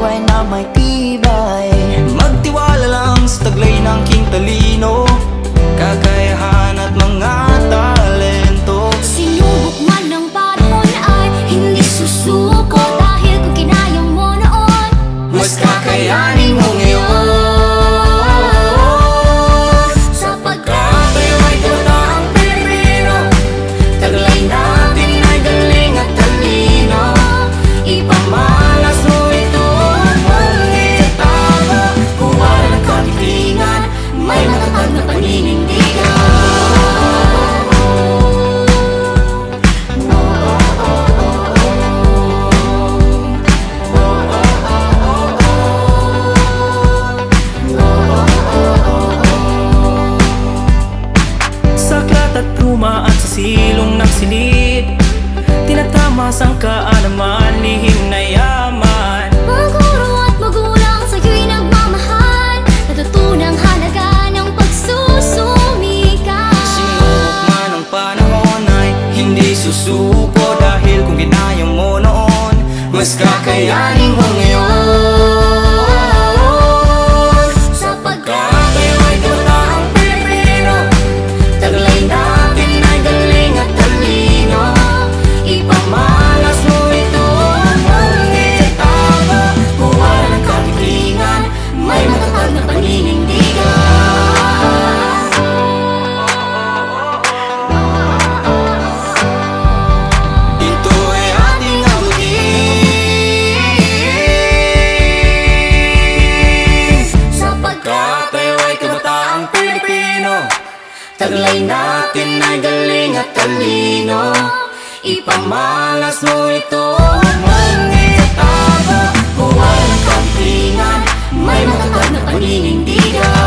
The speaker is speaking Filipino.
buhay na may tibay. Magtiwala lang sa taglay ng king talino, kakayahan at mga talento. Sinubok man ng panahon ay hindi susuko, dahil kung kinaya mo noon, mas kakayanin mo ngayon. Sapagkat tayo ay kabataang Pilipino, taglay natin ay galing at talino. Ipamalas mo ito, mga tao, kung wala ng katitingan, may matatag na paninindigan. Saklat at pluma at sa silong ng silid, tinatamas ang kaalaman, lihim na yaman. mga guro at magulang sa'yo'y nagmamahal, natutunang halaga ng pagsusumikap. Sinubok man ang panahon ay hindi susuko, dahil kung ginaya mo noon, mas kakayanin mo ngayon. Sapagkat tayo ay kabataang Pilipino, taglay natin ay galing at talino. Ipamalas mo ito, mga tao, kung wala ng katitingan, may matatag na paninindigan. Ito ay ating abutin, sapagkat tayo ay kabataang Pilipino, taglay natin ay galing at talino. Ipamalas mo ito, mga tao, kung walang kampingan, may matatag na paninindigan.